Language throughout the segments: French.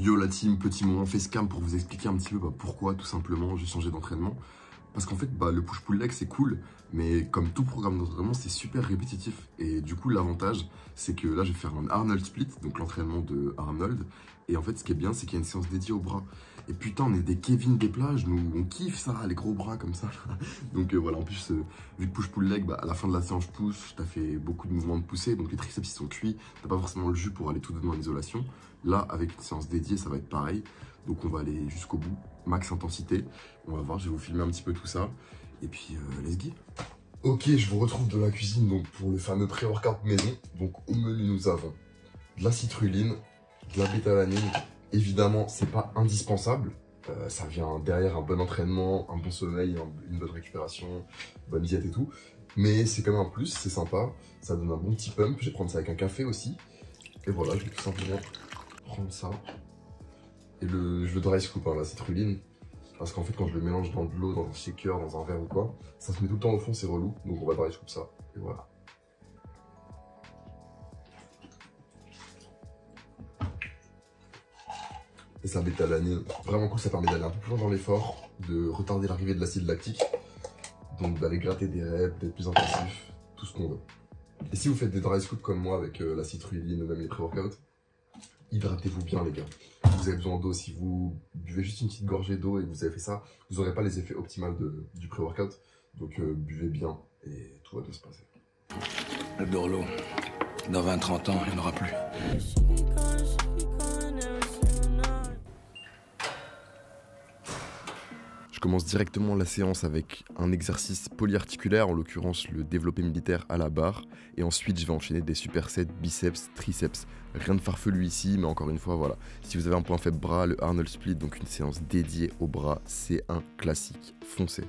Yo la team, petit moment facecam pour vous expliquer un petit peu pourquoi tout simplement j'ai changé d'entraînement. Parce qu'en fait le push-pull leg c'est cool, mais comme tout programme d'entraînement c'est super répétitif. Et du coup l'avantage c'est que là je vais faire un Arnold Split, donc l'entraînement de Arnold. Et en fait ce qui est bien c'est qu'il y a une séance dédiée aux bras. Et putain on est des Kevin des plages, nous on kiffe ça, les gros bras comme ça. Donc voilà, en plus vu que push-pull leg, à la fin de la séance push, t'as fait beaucoup de mouvements de poussée, donc les triceps ils sont cuits, t'as pas forcément le jus pour aller tout de suite en isolation. Là avec une séance dédiée ça va être pareil. Donc on va aller jusqu'au bout, max intensité. On va voir, je vais vous filmer un petit peu tout ça. Et puis, let's go. Ok, je vous retrouve de la cuisine donc pour le fameux pré-workout maison. Donc au menu, nous avons de la citrulline, de la bétalanine. Évidemment, c'est pas indispensable. Ça vient derrière un bon entraînement, un bon sommeil, une bonne récupération, bonne diète et tout. Mais c'est quand même un plus, c'est sympa. Ça donne un bon petit pump. Je vais prendre ça avec un café aussi. Et voilà, je vais tout simplement prendre ça. Et je le dry scoop, la citrulline. Parce qu'en fait, quand je le mélange dans de l'eau, dans un shaker, dans un verre ou quoi, ça se met tout le temps au fond, c'est relou. Donc on va dry scoop ça. Et voilà. Et ça bétalanine, vraiment cool, ça permet d'aller un peu plus loin dans l'effort, de retarder l'arrivée de l'acide lactique. Donc d'aller gratter des reps, d'être plus intensif, tout ce qu'on veut. Et si vous faites des dry scoops comme moi avec la citrulline, même les pré-workouts, hydratez-vous bien les gars. Vous avez besoin d'eau, si vous buvez juste une petite gorgée d'eau et que vous avez fait ça, vous n'aurez pas les effets optimaux du pré-workout. Donc buvez bien et tout va bien se passer. Le Dorlo, dans 20-30 ans, il n'y en aura plus. Je commence directement la séance avec un exercice polyarticulaire, en l'occurrence le développé militaire à la barre. Et ensuite, je vais enchaîner des supersets biceps, triceps. Rien de farfelu ici, mais encore une fois, voilà. Si vous avez un point faible bras, le Arnold Split, donc une séance dédiée au bras, c'est un classique. Foncez.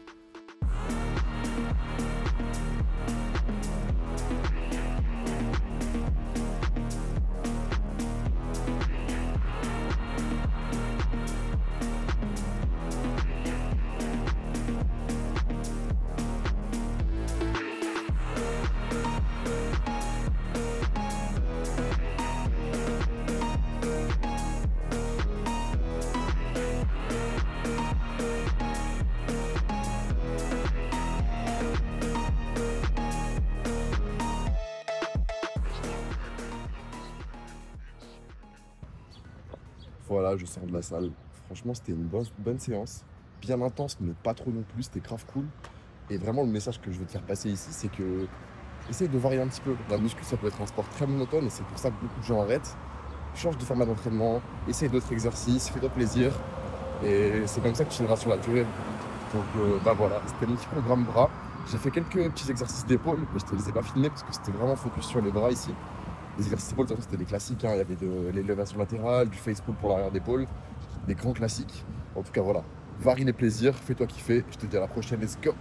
Voilà, je sors de la salle. Franchement, c'était une bonne séance. Bien intense, mais pas trop non plus. C'était grave cool. Et vraiment, le message que je veux te faire passer ici, c'est que essaye de varier un petit peu. La muscu, ça peut être un sport très monotone et c'est pour ça que beaucoup de gens arrêtent. Change de format d'entraînement, essaye d'autres exercices, fais-toi plaisir. Et c'est comme ça que tu tiendras sur la durée. Donc voilà, c'était mon petit programme bras. J'ai fait quelques petits exercices d'épaule, mais je ne te les ai pas filmés parce que c'était vraiment focus sur les bras ici. Les exercices d'épaule, c'était des classiques, hein. Il y avait de l'élévation latérale, du face pull pour l'arrière d'épaule, des grands classiques. En tout cas, voilà, varie les plaisirs, fais-toi kiffer. Je te dis à la prochaine, let's go!